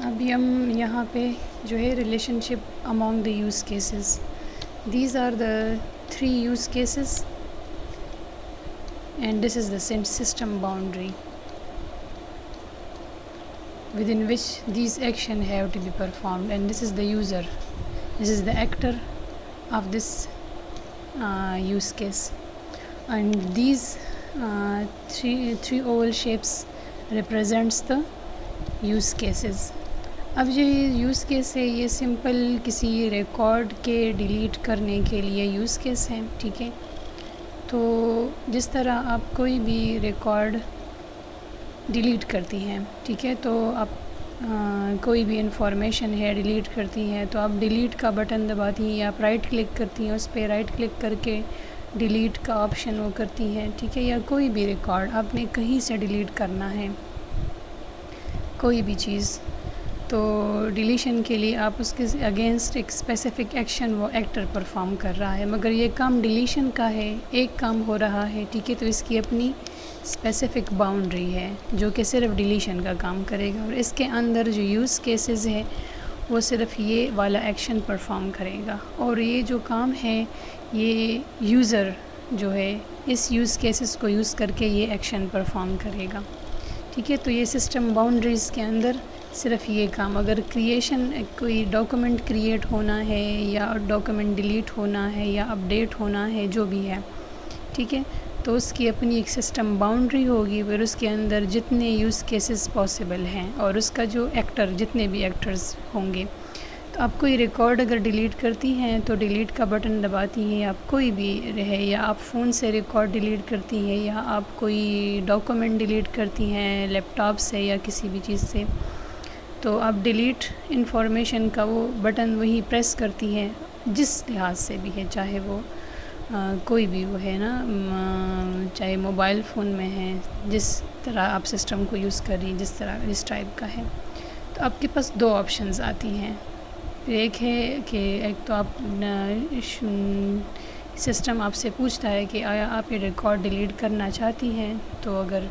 ابھی ہم یہاں پہ جو ہے relationship among the use cases, these are the 3 use cases and this is the system boundary within which these action have to be performed, and this is the user, this is the actor of this use case, and these three oval shapes represents the use cases. اب جو use case ہے یہ simple کسی record کے delete کرنے کے لیے use case ہے، ٹھیک ہے. تو جس طرح آپ کوئی بھی ریکارڈ ڈیلیٹ کرتی ہیں، ٹھیک ہے، تو آپ کوئی بھی انفارمیشن ہے ڈیلیٹ کرتی ہیں تو آپ ڈیلیٹ کا بٹن دباتی ہیں یا آپ رائٹ کلک کرتی ہیں، اس پہ رائٹ کلک کر کے ڈیلیٹ کا آپشن وہ کرتی ہیں، ٹھیک ہے. یا کوئی بھی ریکارڈ آپ نے کہیں سے ڈیلیٹ کرنا ہے کوئی بھی چیز، تو ڈیلیشن کے لیے آپ اس کے اگینسٹ ایک اسپیسیفک ایکشن وہ ایکٹر پرفارم کر رہا ہے، مگر یہ کام ڈیلیشن کا ہے، ایک کام ہو رہا ہے، ٹھیک ہے. تو اس کی اپنی اسپیسیفک باؤنڈری ہے جو کہ صرف ڈیلیشن کا کام کرے گا، اور اس کے اندر جو یوز کیسز ہے وہ صرف یہ والا ایکشن پرفارم کرے گا، اور یہ جو کام ہے یہ یوزر جو ہے اس یوز کیسز کو یوز کر کے یہ ایکشن پرفارم کرے گا، ٹھیک ہے. تو یہ سسٹم باؤنڈریز کے اندر صرف یہ کام، اگر کریشن کوئی ڈاکومنٹ کریٹ ہونا ہے یا ڈاکومنٹ ڈیلیٹ ہونا ہے یا اپڈیٹ ہونا ہے جو بھی ہے، ٹھیک ہے، تو اس کی اپنی ایک سسٹم باؤنڈری ہوگی، پھر اس کے اندر جتنے یوز کیسز پاسبل ہیں اور اس کا جو ایکٹر جتنے بھی ایکٹرز ہوں گے. تو آپ کوئی ریکارڈ اگر ڈیلیٹ کرتی ہیں تو ڈیلیٹ کا بٹن دباتی ہیں، آپ کوئی بھی رہے، یا آپ فون سے ریکارڈ ڈیلیٹ کرتی ہیں یا آپ کوئی ڈاکومنٹ ڈیلیٹ کرتی ہیں لیپ ٹاپ سے یا کسی بھی چیز سے، تو آپ ڈیلیٹ انفارمیشن کا وہ بٹن وہی پریس کرتی ہیں جس لحاظ سے بھی ہے، چاہے وہ کوئی بھی وہ ہے نا، چاہے موبائل فون میں ہے، جس طرح آپ سسٹم کو یوز کر رہی ہیں، جس طرح اس ٹائپ کا ہے. تو آپ کے پاس 2 آپشنز آتی ہیں. ایک ہے کہ ایک تو آپ سسٹم آپ سے پوچھتا ہے کہ آیا آپ یہ ریکارڈ ڈیلیٹ کرنا چاہتی ہیں، تو اگر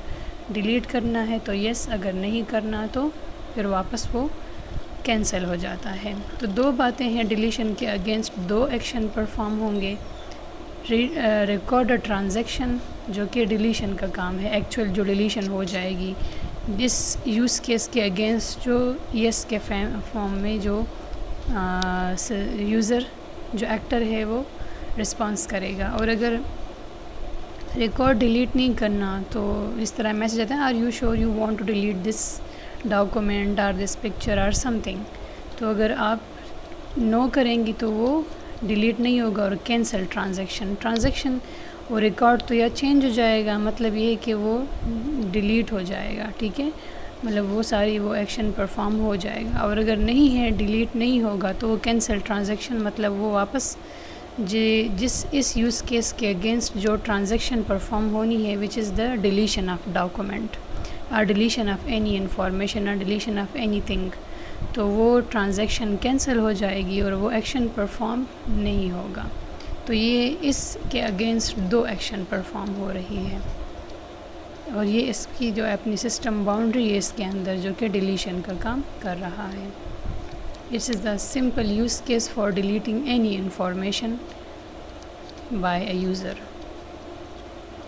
ڈیلیٹ کرنا ہے تو یس، اگر نہیں کرنا تو پھر واپس وہ کینسل ہو جاتا ہے. تو 2 باتیں ہیں، ڈیلیشن کے اگینسٹ 2 ایکشن پرفارم ہوں گے. ریکارڈ ٹرانزیکشن جو کہ ڈیلیشن کا کام ہے، ایکچوئل جو ڈیلیشن ہو جائے گی جس یوز کیس کے اگینسٹ جو یس کے فارم میں جو یوزر جو ایکٹر ہے وہ رسپانس کرے گا. اور اگر ریکارڈ ڈیلیٹ نہیں کرنا تو اس طرح میسیج آتا ہے are you sure you want to delete this document اور دس پکچر اور سم تھنگ. تو اگر آپ نو کریں گی تو وہ ڈیلیٹ نہیں ہوگا اور کینسل ٹرانزیکشن وہ ریکارڈ تو یا چینج ہو جائے گا، مطلب یہ ہے کہ وہ ڈیلیٹ ہو جائے گا، ٹھیک ہے، مطلب وہ ساری وہ ایکشن پرفارم ہو جائے گا. اور اگر نہیں ہے، ڈیلیٹ نہیں ہوگا تو وہ کینسل ٹرانزیکشن مطلب وہ واپس جس اس یوز کیس کے اگینسٹ جو ٹرانزیکشن پرفارم ہونی ہے وچ از دا ڈیلیشن آف ڈاکومنٹ اور ڈیلیشن آف اینی انفارمیشن اور ڈیلیشن آف اینی تھنگ، تو وہ ٹرانزیکشن کینسل ہو جائے گی اور وہ ایکشن پرفارم نہیں ہوگا. تو یہ اس کے اگینسٹ 2 ایکشن پرفارم ہو رہی ہے، اور یہ اس کی جو اپنی سسٹم باؤنڈری ہے اس کے اندر جو کہ ڈیلیشن کا کام کر رہا ہے. This is the simple use case for deleting any information by a user.